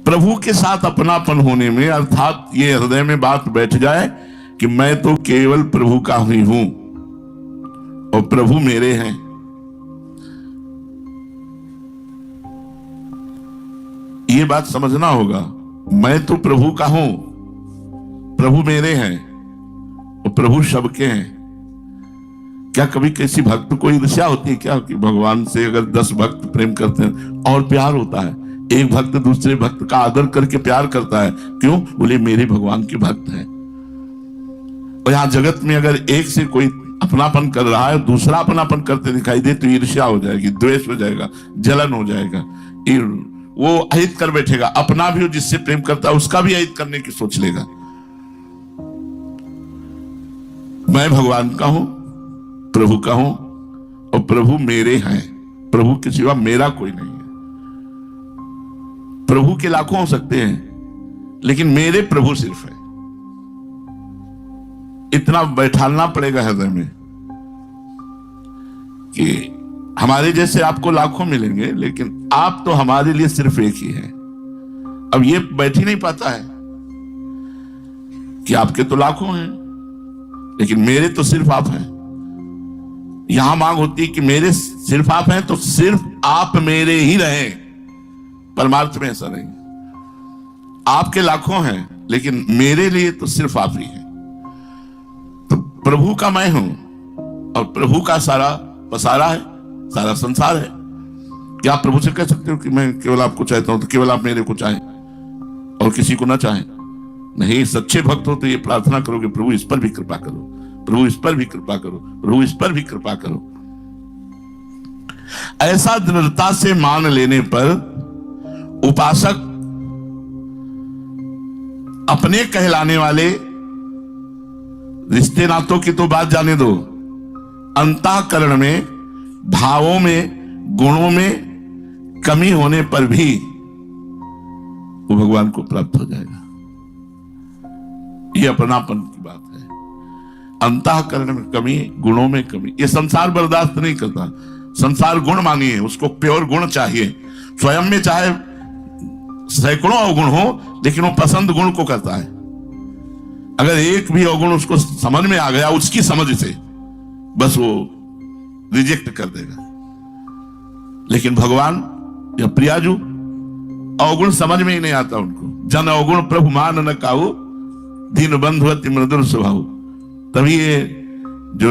प्रभु के साथ अपनापन होने में, अर्थात ये हृदय में बात बैठ जाए कि मैं तो केवल प्रभु का ही हूं और प्रभु मेरे हैं। ये बात समझना होगा। मैं तो प्रभु का हूं, प्रभु मेरे हैं और प्रभु सबके हैं। क्या कभी किसी भक्त को ईर्ष्या होती है क्या कि भगवान से अगर 10 भक्त प्रेम करते हैं और प्यार होता है, एक भक्त दूसरे भक्त का आदर करके प्यार करता है, क्यों? बोले मेरे भगवान के भक्त हैं। और यहां जगत में अगर एक से कोई अपनापन कर रहा है, दूसरा अपनापन करते दिखाई दे तो ईर्ष्या हो जाएगी, द्वेष हो जाएगा, जलन हो जाएगा, वो अहित कर बैठेगा। अपना भी हो जिससे प्रेम करता है उसका भी अहित करने की सोच लेगा। मैं भगवान का हूं, प्रभु का हूं और प्रभु मेरे हैं। प्रभु के सिवा मेरा कोई नहीं है। प्रभु के लाखों हो सकते हैं लेकिन मेरे प्रभु सिर्फ है। इतना बैठालना पड़ेगा हृदय में कि हमारे जैसे आपको लाखों मिलेंगे लेकिन आप तो हमारे लिए सिर्फ एक ही है। अब ये बैठ ही नहीं पाता है कि आपके तो लाखों हैं लेकिन मेरे तो सिर्फ आप हैं। यहां मांग होती है कि मेरे सिर्फ आप हैं तो सिर्फ आप मेरे ही रहें। परमार्थ में ऐसा नहीं, आपके लाखों हैं लेकिन मेरे लिए तो सिर्फ आप ही हैं। तो प्रभु का मैं हूं और प्रभु का सारा पसारा है, सारा संसार है। क्या आप प्रभु से कह सकते हो कि मैं केवल आपको चाहता हूं तो केवल आप मेरे को चाहें और किसी को ना चाहें? नहीं, सच्चे भक्त हो तो ये प्रार्थना करोगे, प्रभु इस पर भी कृपा करो, प्रभु इस पर भी कृपा करो, प्रभु इस पर भी कृपा करो। ऐसा दृढ़ता से मान लेने पर उपासक अपने कहलाने वाले रिश्ते नातों की तो बात जाने दो, अंतःकरण में, भावों में, गुणों में कमी होने पर भी वो भगवान को प्राप्त हो जाएगा। ये अपनापन की बात है। अंतःकरण में कमी, गुणों में कमी, ये संसार बर्दाश्त नहीं करता। संसार गुण मानिए, उसको प्योर गुण चाहिए। स्वयं में चाहे सैकड़ों अवगुण हो लेकिन वो पसंद गुण को करता है। अगर एक भी अवगुण उसको समझ में आ गया उसकी समझ से, बस वो रिजेक्ट कर देगा। लेकिन भगवान या प्रियाजू अवगुण समझ में ही नहीं आता उनको। जन अवगुण प्रभु मान न काऊ, दीन बंधु अति मृदुल स्वभाव। तभी ये जो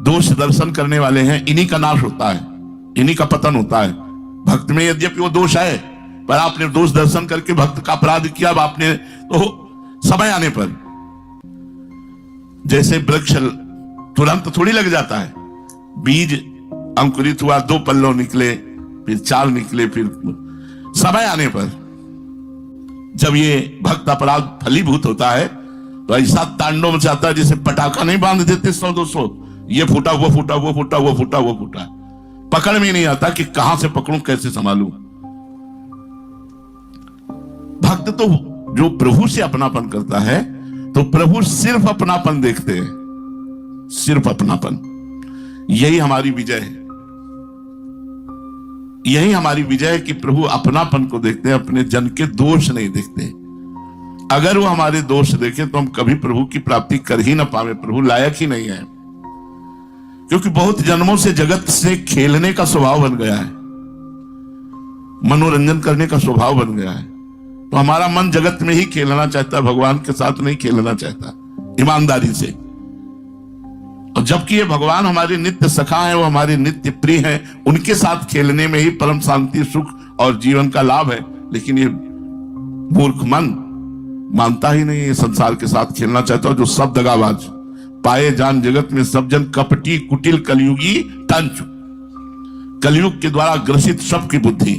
दोष दर्शन करने वाले हैं इन्हीं का नाश होता है, इन्हीं का पतन होता है। भक्त में यद्यपि वो दोष है पर आपने दोष दर्शन करके भक्त का अपराध किया। अब आपने तो समय आने पर, जैसे वृक्ष तुरंत थोड़ी लग जाता है, बीज अंकुरित हुआ, 2 पल्लव निकले, फिर 4 निकले, फिर समय आने पर जब ये भक्त अपराध फलीभूत होता है तो ऐसा तांडव मचाता है जैसे पटाखा नहीं बांध देते 100-200, ये फूटा वो फूटा, वो फूटा वो फूटा, वो फूटा। पकड़ में नहीं आता कि कहां से पकड़ूं, कैसे संभालूं। भक्त तो जो प्रभु से अपनापन करता है तो प्रभु सिर्फ अपनापन देखते हैं, सिर्फ अपनापन। यही हमारी विजय है, यही हमारी विजय है कि प्रभु अपनापन को देखते हैं, अपने जन के दोष नहीं देखते। अगर वो हमारे दोष देखे तो हम कभी प्रभु की प्राप्ति कर ही ना पावे, प्रभु लायक ही नहीं है। क्योंकि बहुत जन्मों से जगत से खेलने का स्वभाव बन गया है, मनोरंजन करने का स्वभाव बन गया है। तो हमारा मन जगत में ही खेलना चाहता है, भगवान के साथ नहीं खेलना चाहता ईमानदारी से। और जबकि ये भगवान हमारे नित्य सखा है, वो हमारे नित्य प्रिय हैं, उनके साथ खेलने में ही परम शांति, सुख और जीवन का लाभ है। लेकिन ये मूर्ख मन मानता ही नहीं, ये संसार के साथ खेलना चाहता है। जो सब दगाबाज पाए जान जगत में सब जन कपटी कुटिल कलयुगी तंच, कलयुग के द्वारा ग्रसित सबकी बुद्धि।